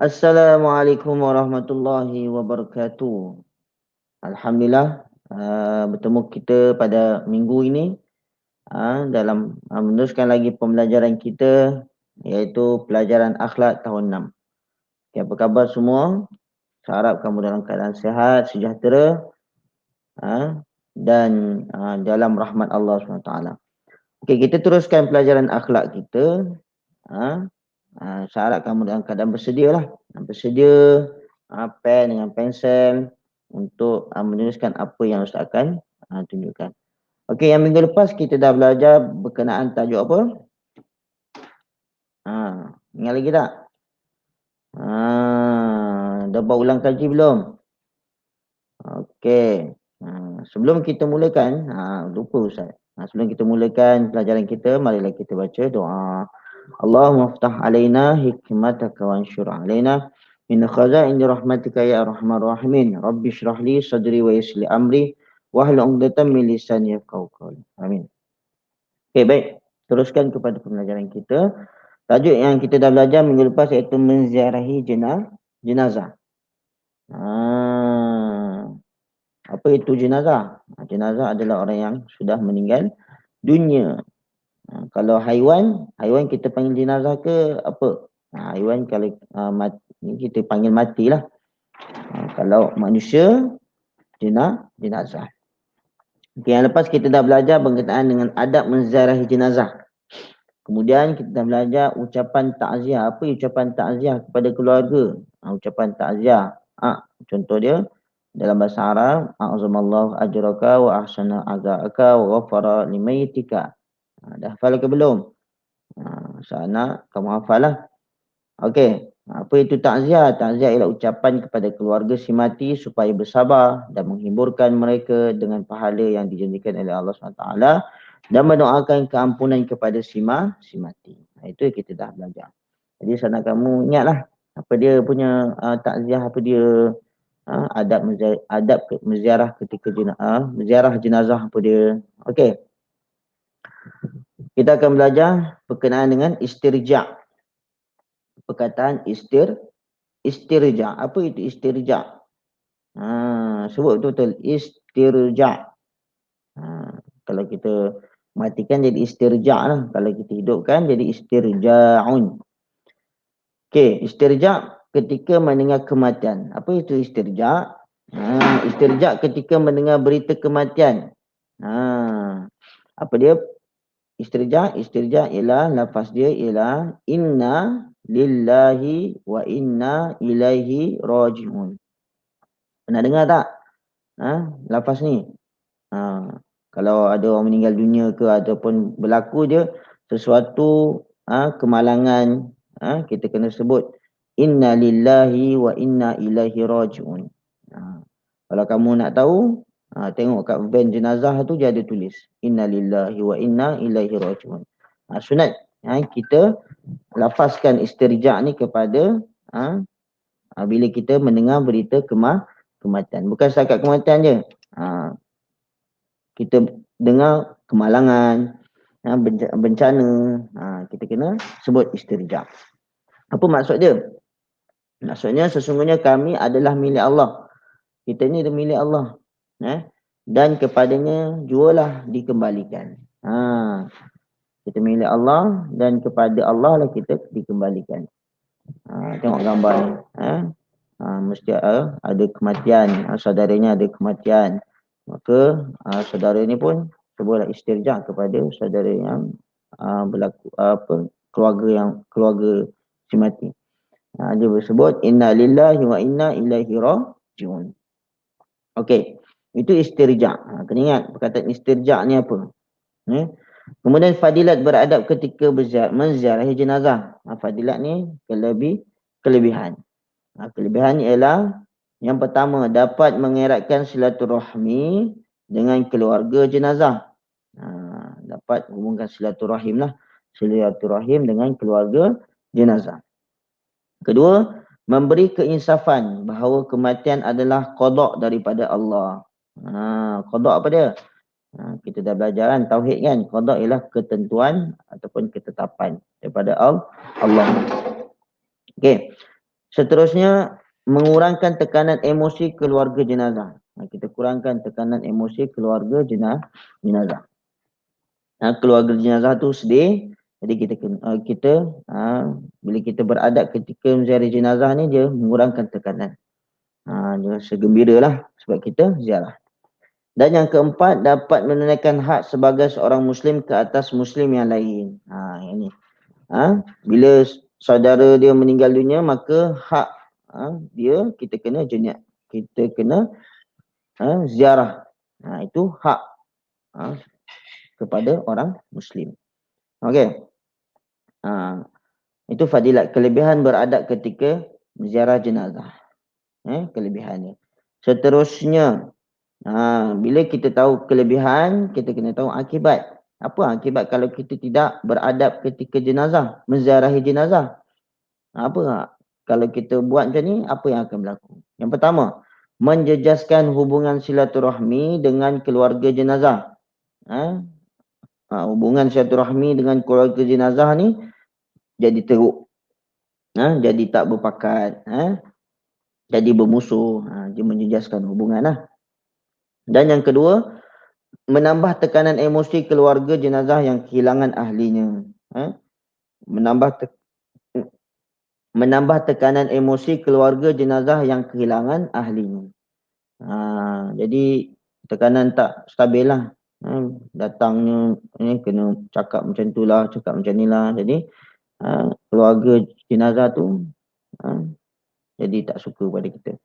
Assalamualaikum warahmatullahi wabarakatuh. Alhamdulillah, bertemu kita pada minggu ini dalam meneruskan lagi pembelajaran kita, iaitu pelajaran akhlak tahun 6. Okay, apa khabar semua? Saya harap kamu dalam keadaan sihat, sejahtera dan dalam rahmat Allah SWT. Okay, kita teruskan pelajaran akhlak kita. Saya harap kamu dalam keadaan bersedia lah. Bersedia pen dengan pensel untuk menuliskan apa yang Ustaz akan tunjukkan. Okey, yang minggu lepas kita dah belajar berkenaan tajuk apa? Ingat lagi tak? Dah buat ulang kaji belum? Okey. Sebelum kita mulakan, lupa Ustaz. Sebelum kita mulakan pelajaran kita, marilah kita baca doa. Allahumma ftah alaina hikmataka wa anshur alaina min khazaini rahmatika ya arhamar rahimin. Rabbi shrah li sadri wa yassir li amri wahlul 'uqdatam min lisani yafqahu qawli. Amin. Okey, baik. Teruskan kepada pembelajaran kita. Tajuk yang kita dah belajar minggu lepas iaitu menziarahi jenazah. Apa itu jenazah? Jenazah adalah orang yang sudah meninggal dunia. Kalau haiwan kita panggil jenazah ke apa? Haiwan kalau mati, kita panggil matilah. Kalau manusia, jenazah. Okay, yang lepas kita dah belajar berkaitan dengan adab menziarahi jenazah. Kemudian kita dah belajar ucapan takziah. Apa ucapan takziah kepada keluarga? Ucapan takziah. Contoh dia dalam bahasa Arab, a'azamallahu ajraka wa ahsana azaka wa ghafara limaytika. Dah hafal ke belum? Sana kamu hafal lah. Okey. Apa itu takziah? Takziah ialah ucapan kepada keluarga si mati supaya bersabar dan menghiburkan mereka dengan pahala yang dijanjikan oleh Allah SWT dan mendoakan keampunan kepada si mati. Itu yang kita dah belajar. Jadi sana kamu ingatlah apa dia punya takziah, apa dia adab menziarah ketika menziarah jenazah apa dia. Okey. Kita akan belajar berkenaan dengan istirja'. Perkataan istirja'. Apa itu istirja'? Sebut betul-betul istirja'. Kalau kita matikan jadi istirja' lah. Kalau kita hidupkan jadi istirja'un. Okey, istirja' ketika mendengar kematian. Apa itu istirja'? Istirja' ketika mendengar berita kematian. Apa dia? Istirja' ialah lafaz dia ialah inna lillahi wa inna ilaihi raji'un. Pernah dengar tak? Lafaz ni. Kalau ada orang meninggal dunia ke ataupun berlaku je sesuatu kemalangan, kita kena sebut inna lillahi wa inna ilaihi raji'un. Kalau kamu nak tahu, tengok kat van jenazah tu dia ada tulis inna lillahi wa inna ilaihi raji'un. Sunat kita lafazkan istirja' ni kepada bila kita mendengar berita kematian. Bukan setakat kematian je. Kita dengar kemalangan, bencana, kita kena sebut istirja'. Apa maksud dia? Maksudnya sesungguhnya kami adalah milik Allah. Kita ni adalah milik Allah. Dan kepadanya jualah dikembalikan. Kita milik Allah dan kepada Allah lah kita dikembalikan. Tengok gambar ni. Mesti ada kematian, saudaranya ada kematian. Maka saudara ni pun sebuah istirja' kepada saudara yang berlaku keluarga si mati. Dia bersebut inna lillahi wa inna ilaihi raji'un. Okey, itu istirja'. Kena ingat perkataan istirja' ni apa? Kemudian fadilat beradab ketika menziarahi jenazah. Fadilat ni kelebihan. Kelebihan ialah yang pertama, dapat mengeratkan silaturahmi dengan keluarga jenazah. Dapat hubungkan silaturahim dengan keluarga jenazah. Kedua, memberi keinsafan bahawa kematian adalah qada' daripada Allah. Qada' apa dia? Kita dah belajar kan tauhid kan. Qada' ialah ketentuan ataupun ketetapan daripada Allah. Okey. Seterusnya, mengurangkan tekanan emosi keluarga jenazah. Kita kurangkan tekanan emosi keluarga jenazah. Keluarga jenazah tu sedih. Jadi bila kita beradab ketika menziarah jenazah ni, dia mengurangkan tekanan. Dia rasa gembira lah sebab kita ziarah. Dan yang keempat, dapat menunaikan hak sebagai seorang Muslim ke atas Muslim yang lain. Ini. Bila saudara dia meninggal dunia, maka hak dia kita kena jenyak. Kita kena ziarah. Itu hak kepada orang Muslim. Okey. Itu fadilat, kelebihan beradab ketika ziarah jenazah. Kelebihannya. Seterusnya, bila kita tahu kelebihan, kita kena tahu akibat. Apa akibat kalau kita tidak beradab ketika jenazah, menziarahi jenazah? Apa kalau kita buat macam ni, apa yang akan berlaku? Yang pertama, menjejaskan hubungan silaturahmi dengan keluarga jenazah. Hubungan silaturahmi dengan keluarga jenazah ni jadi teruk. Jadi tak berpakat. Jadi bermusuh. Dia menjejaskan hubungan lah. Dan yang kedua, menambah tekanan emosi keluarga jenazah yang kehilangan ahlinya. Menambah tekanan emosi keluarga jenazah yang kehilangan ahlinya. Jadi tekanan tak stabil lah. Datangnya kena cakap macam tu lah, cakap macam ni lah. Jadi keluarga jenazah tu jadi tak suka pada kita.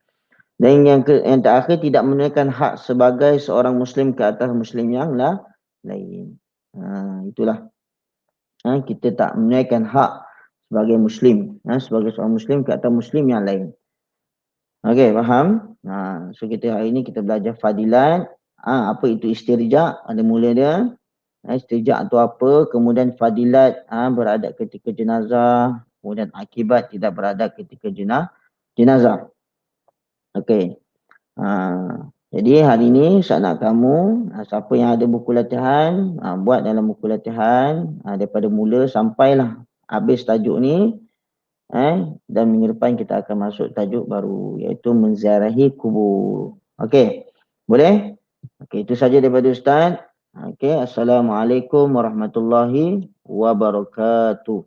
Dan yang terakhir, tidak menunaikan hak sebagai seorang Muslim ke atas Muslim yang lain. Itulah. Kita tak menunaikan hak sebagai Muslim. Sebagai seorang Muslim ke atas Muslim yang lain. Okey, faham? So hari ini kita belajar fadilat. Apa itu istirja? Ada mula dia. Istirja itu apa? Kemudian fadilat beradab ketika jenazah. Kemudian akibat tidak beradab ketika jenazah. Okey. Jadi hari ini saya nak kamu, siapa yang ada buku latihan, buat dalam buku latihan daripada mula sampailah habis tajuk ni. Dan minggu depan kita akan masuk tajuk baru, iaitu menziarahi kubur. Okey. Boleh? Okey, itu saja daripada Ustaz. Okey, Assalamualaikum warahmatullahi wabarakatuh.